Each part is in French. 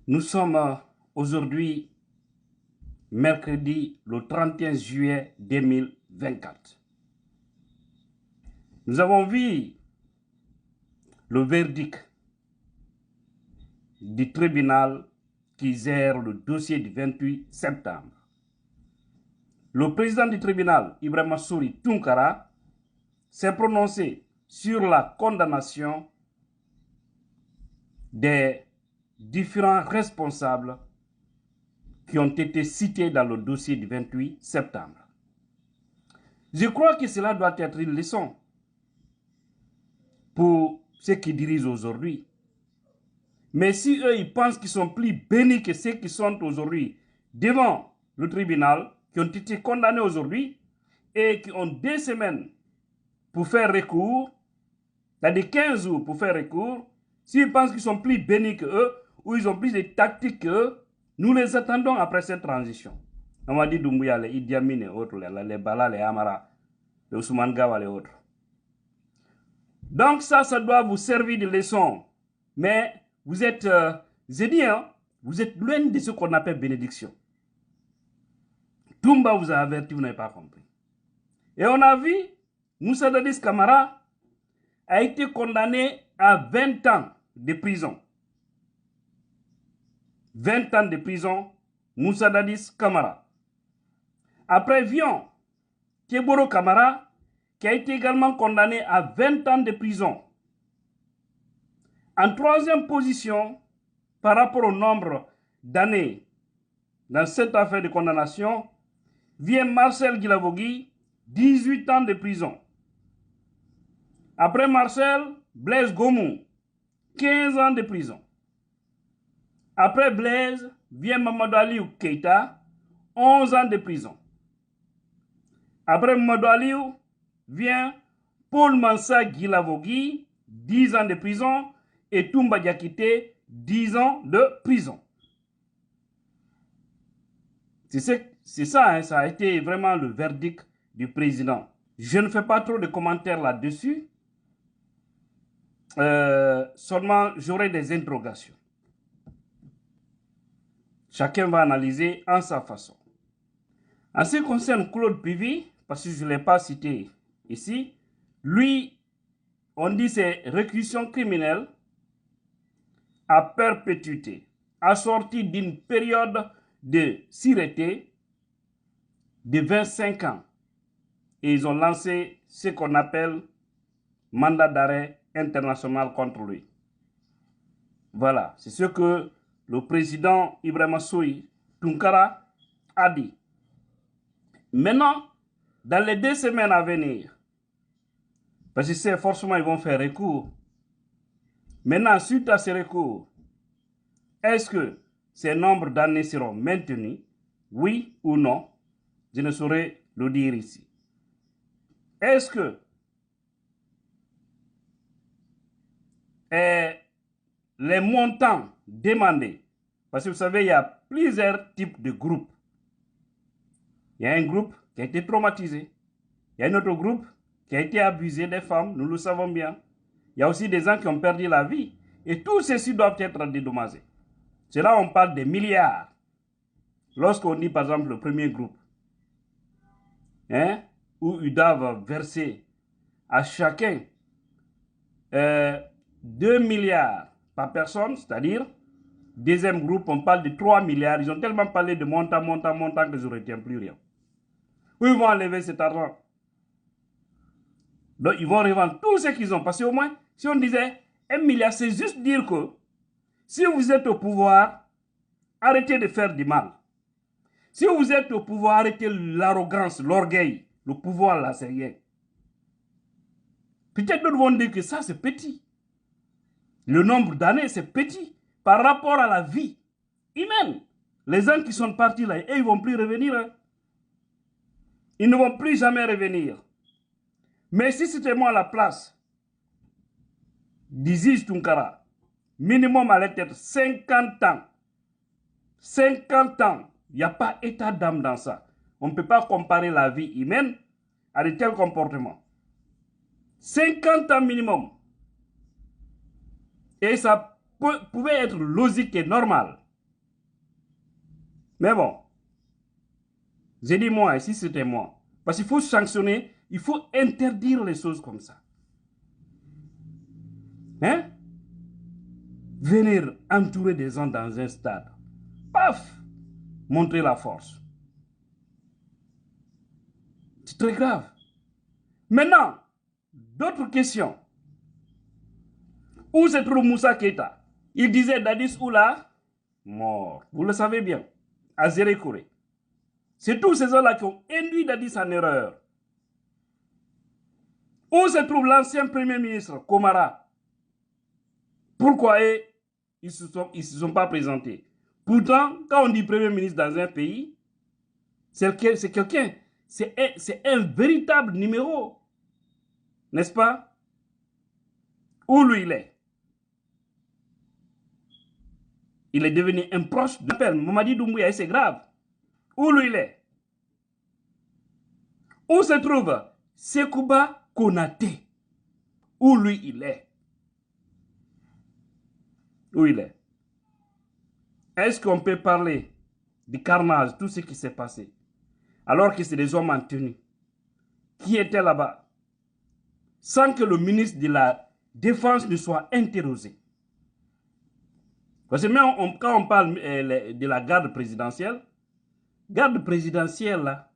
Nous sommes aujourd'hui mercredi le 31 juillet 2024. Nous avons vu le verdict du tribunal qui gère le dossier du 28 septembre. Le président du tribunal, Ibrahima Souri Tunkara, s'est prononcé sur la condamnation des différents responsables qui ont été cités dans le dossier du 28 septembre. Je crois que cela doit être une leçon pour ceux qui dirigent aujourd'hui. Mais si eux, ils pensent qu'ils sont plus bénis que ceux qui sont aujourd'hui devant le tribunal, qui ont été condamnés aujourd'hui et qui ont 2 semaines pour faire recours, c'est-à-dire 15 jours pour faire recours, s'ils pensent qu'ils sont plus bénis que eux ou ils ont plus de tactiques qu'eux, nous les attendons après cette transition. On m'a dit Doumbouya, les Idi Amin et autres, les Bala, les Amara, les Ousmane Gawa et autres. Donc ça doit vous servir de leçon. Mais vous êtes, j'ai dit, vous êtes loin de ce qu'on appelle bénédiction. Toumba vous a averti, vous n'avez pas compris. Et on a vu, Moussa Dadis Camara a été condamné à 20 ans de prison. 20 ans de prison, Moussa Dadis Camara. Après Vion, Keboro Camara, qui a été également condamné à 20 ans de prison. En troisième position, par rapport au nombre d'années dans cette affaire de condamnation, vient Marcel Guilavogui, 18 ans de prison. Après Marcel, Blaise Gomou, 15 ans de prison. Après Blaise, vient Mamadou Aliou Keita, 11 ans de prison. Après Mamadou Aliou, vient Paul Mansa Guilavogui, 10 ans de prison, et Toumba Diakité, 10 ans de prison. C'est ça, ça a été vraiment le verdict du président. Je ne fais pas trop de commentaires là-dessus. Seulement, j'aurai des interrogations. Chacun va analyser en sa façon. En ce qui concerne Claude Pivy, parce que je ne l'ai pas cité ici, lui, on dit c'est réclusion criminelle à perpétuité, assortie d'une période de sûreté de 25 ans. Et ils ont lancé ce qu'on appelle mandat d'arrêt international contre lui. Voilà, c'est ce que le président Ibrahima Souri Tunkara a dit. Maintenant, dans les 2 semaines à venir, parce que c'est forcément ils vont faire recours. Maintenant, suite à ces recours, est-ce que ces nombres d'années seront maintenus, oui ou non? Je ne saurais le dire ici. Est-ce que les montants demandés, parce que vous savez, il y a plusieurs types de groupes. Il y a un groupe qui a été traumatisé. Il y a un autre groupe qui a été abusé des femmes, nous le savons bien. Il y a aussi des gens qui ont perdu la vie. Et tous ceux-ci doivent être dédommagés. C'est là où on parle des milliards. Lorsqu'on dit par exemple le premier groupe, où ils doivent verser à chacun 2 milliards par personne, c'est-à-dire, deuxième groupe, on parle de 3 milliards. Ils ont tellement parlé de montant que je ne retiens plus rien. Où ils vont enlever cet argent? Donc, ils vont revendre tout ce qu'ils ont. Parce qu'au moins, si on disait 1 milliard, c'est juste dire que si vous êtes au pouvoir, arrêtez de faire du mal. Si vous êtes au pouvoir, arrêtez l'arrogance, l'orgueil. Le pouvoir, là, c'est rien. Peut-être d'autres vont dire que ça, c'est petit. Le nombre d'années, c'est petit par rapport à la vie humaine. Les gens qui sont partis là, ils ne vont plus revenir. Hein. Ils ne vont plus jamais revenir. Mais si c'était moi à la place d'Isis Tunkara, minimum allait être 50 ans. 50 ans. Il n'y a pas état d'âme dans ça. On ne peut pas comparer la vie humaine à de tels comportements. 50 ans minimum. Et ça pouvait être logique et normal. Mais bon, j'ai dit moi, et si c'était moi, parce qu'il faut sanctionner, il faut interdire les choses comme ça. Hein? Venir entourer des gens dans un stade. Paf! Montrer la force. C'est très grave. Maintenant, d'autres questions. Où se trouve Moussa Keita? Il disait Dadis Oula, mort. Vous le savez bien. À Zérékoré. C'est tous ces gens-là qui ont induit Dadis en erreur. Où se trouve l'ancien premier ministre, Komara? Pourquoi ils ne se sont pas présentés? Pourtant, quand on dit premier ministre dans un pays, c'est quelqu'un, c'est un véritable numéro. N'est-ce pas? Où lui il est? Il est devenu un proche de l'appel. Mamadi Doumbouya, c'est grave. Où lui il est? Où se trouve Sekouba Konaté? Où lui il est? Où il est? Est-ce qu'on peut parler du carnage, tout ce qui s'est passé, alors que c'est des hommes en tenue qui étaient là-bas, sans que le ministre de la Défense ne soit interrogé? Parce que même quand on parle de la garde présidentielle, là,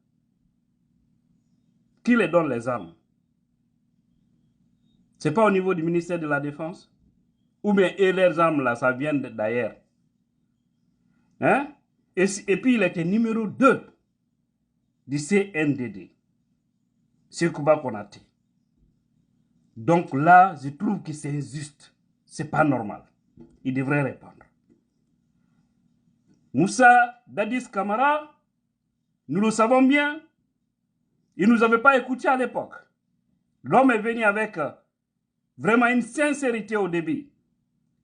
qui les donne les armes? Ce n'est pas au niveau du ministère de la Défense? Ou bien leurs armes là, ça vient d'ailleurs? Hein? Et puis il était numéro 2 du CNDD. Sekouba Konaté. Donc là, je trouve que c'est injuste. C'est pas normal. Il devrait répondre. Moussa Dadis Camara, nous le savons bien, il ne nous avait pas écoutés à l'époque. L'homme est venu avec vraiment une sincérité au début.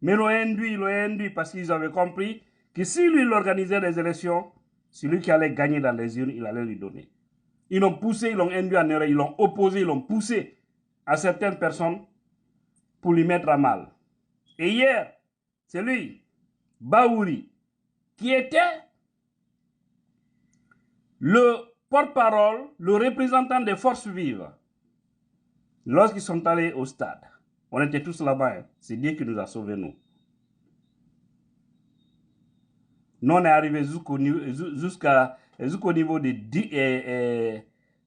Mais ils l'ont induit parce qu'ils avaient compris que si lui il organisait les élections, celui qui allait gagner dans les urnes, il allait lui donner. Ils l'ont poussé, ils l'ont induit en erreur, ils l'ont opposé, ils l'ont poussé à certaines personnes pour lui mettre à mal. Et hier, c'est lui, Baouri, qui était le porte-parole, le représentant des forces vives. Lorsqu'ils sont allés au stade, on était tous là-bas, hein. C'est Dieu qui nous a sauvés, nous. Nous, on est arrivé jusqu'au niveau de,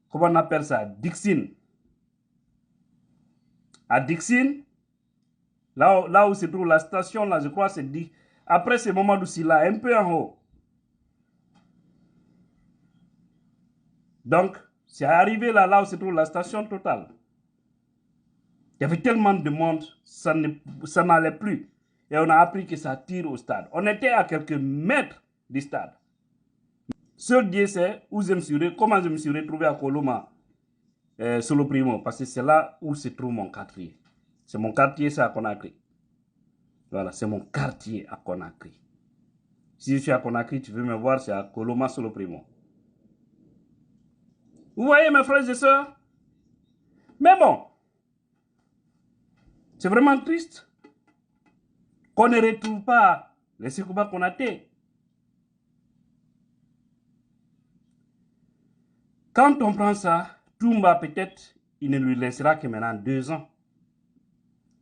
comment on appelle ça, Dixine. À Dixine, là où se trouve la station, là, je crois, c'est dit. Après ce moment d'où là, un peu en haut. Donc, c'est arrivé là où se trouve la station totale. Il y avait tellement de monde, ça n'allait plus. Et on a appris que ça tire au stade. On était à quelques mètres du stade. Seul Dieu sait comment je me suis retrouvé à Koloma, sur le Primo, parce que c'est là où se trouve mon quartier. C'est mon quartier, c'est à Conakry. Voilà, c'est mon quartier à Conakry. Si je suis à Conakry, tu veux me voir, c'est à Koloma, sur le Primo. Vous voyez, mes frères et sœurs? Mais bon, c'est vraiment triste qu'on ne retrouve pas les Sekouba Konaté. Quand on prend ça, Toumba peut-être, il ne lui laissera que maintenant 2 ans.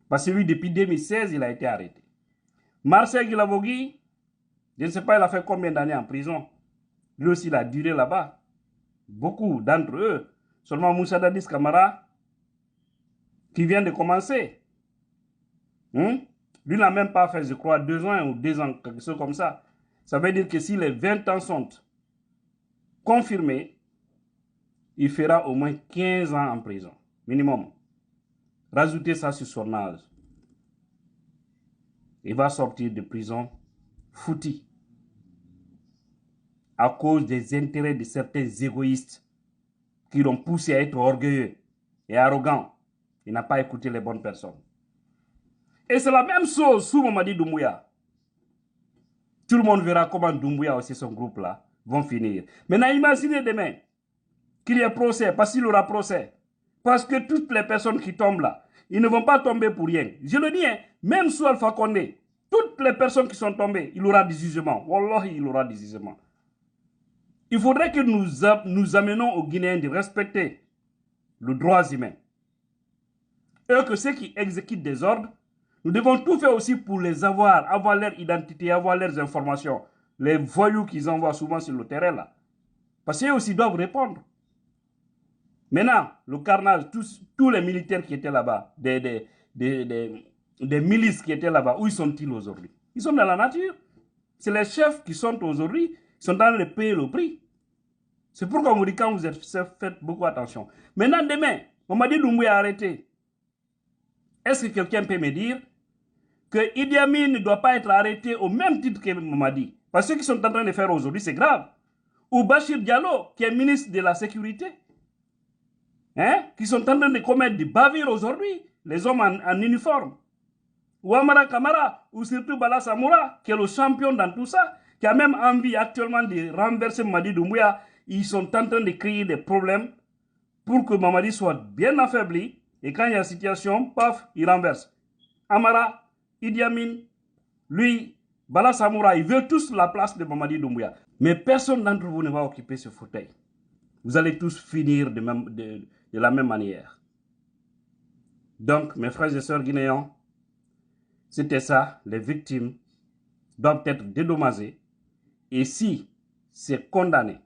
Parce que lui, depuis 2016, il a été arrêté. Marcel Guilavogui, je ne sais pas, il a fait combien d'années en prison. Lui aussi, il a duré là-bas. Beaucoup d'entre eux. Seulement Moussa Dadis Camara, qui vient de commencer. Lui n'a même pas fait, je crois, 2 ans ou 2 ans, quelque chose comme ça. Ça veut dire que si les 20 ans sont confirmés, il fera au moins 15 ans en prison, minimum. Rajoutez ça sur son âge. Il va sortir de prison foutu à cause des intérêts de certains égoïstes qui l'ont poussé à être orgueilleux et arrogant. Il n'a pas écouté les bonnes personnes. Et c'est la même chose sous Mamadi Doumbouya. Tout le monde verra comment Doumbouya aussi son groupe là vont finir. Maintenant, imaginez demain qu'il y ait procès, parce qu'il aura procès. Parce que toutes les personnes qui tombent là, ils ne vont pas tomber pour rien. Je le dis, hein, même sous Alpha Condé, toutes les personnes qui sont tombées, il aura des jugements. Wallah, il aura des jugements. Il faudrait que nous amenons aux Guinéens de respecter les droits humains. Et que ceux qui exécutent des ordres, nous devons tout faire aussi pour les avoir leur identité, avoir leurs informations. Les voyous qu'ils envoient souvent sur le terrain là. Parce qu'eux aussi doivent répondre. Maintenant, le carnage, tous les militaires qui étaient là-bas, des milices qui étaient là-bas, où sont-ils aujourd'hui? Ils sont dans la nature. C'est les chefs qui sont aujourd'hui, ils sont en train de payer le prix. C'est pourquoi on vous dit quand vous êtes chef, faites beaucoup attention. Maintenant, demain, on m'a dit Doumbouya arrêté. Est-ce que quelqu'un peut me dire que Idi Amin ne doit pas être arrêté au même titre que Mamadi? Parce que ce qu'ils sont en train de faire aujourd'hui, c'est grave. Ou Bachir Diallo, qui est ministre de la Sécurité, qui sont en train de commettre des bavures aujourd'hui, les hommes en uniforme. Ou Amara Kamara, ou surtout Bala Samoura, qui est le champion dans tout ça, qui a même envie actuellement de renverser Mamadi Doumbouya. Ils sont en train de créer des problèmes pour que Mamadi soit bien affaibli. Et quand il y a une situation, paf, il renverse. Amara, Idi Amin, lui, Bala Samoura, ils veulent tous la place de Mamadi Doumbouya. Mais personne d'entre vous ne va occuper ce fauteuil. Vous allez tous finir de la même manière. Donc, mes frères et sœurs guinéens, c'était ça, les victimes doivent être dédommagées. Et si c'est condamné,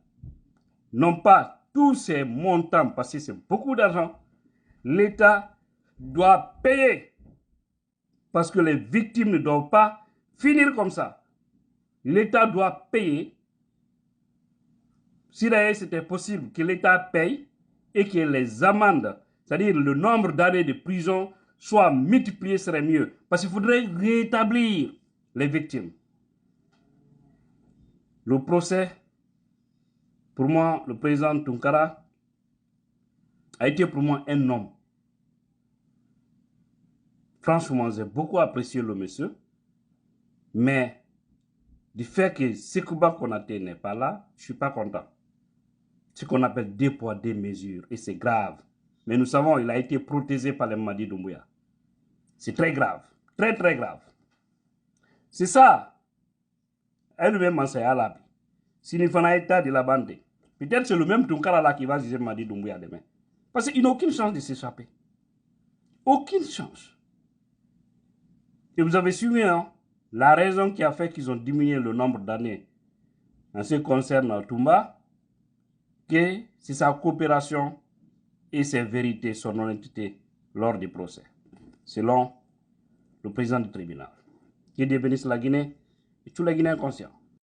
non pas tous ces montants, parce que c'est beaucoup d'argent, l'État doit payer. Parce que les victimes ne doivent pas finir comme ça. L'État doit payer. Si d'ailleurs c'était possible que l'État paye et que les amendes, c'est-à-dire le nombre d'années de prison, soit multiplié, serait mieux. Parce qu'il faudrait rétablir les victimes. Le procès, pour moi, le président Tounkara a été pour moi un homme. Franchement, j'ai beaucoup apprécié le monsieur. Mais du fait que Sekouba Konaté n'est pas là, je ne suis pas content. Ce qu'on appelle deux poids, deux mesures. Et c'est grave. Mais nous savons, il a été protégé par les Mamadi Doumbouya. C'est très grave. Très, très grave. C'est ça. Elle-même, c'est à la si nous faisons un état de la bande, peut-être c'est le même Tounkara là qui va juger Mamadi Doumbouya demain. Parce qu'il n'a aucune chance de s'échapper. Aucune chance. Et vous avez suivi, hein, la raison qui a fait qu'ils ont diminué le nombre d'années en ce qui concerne Toumba, que c'est sa coopération et ses vérités, son honnêteté lors du procès, selon le président du tribunal, qui est devenu la Guinée et tous les Guinéens conscients.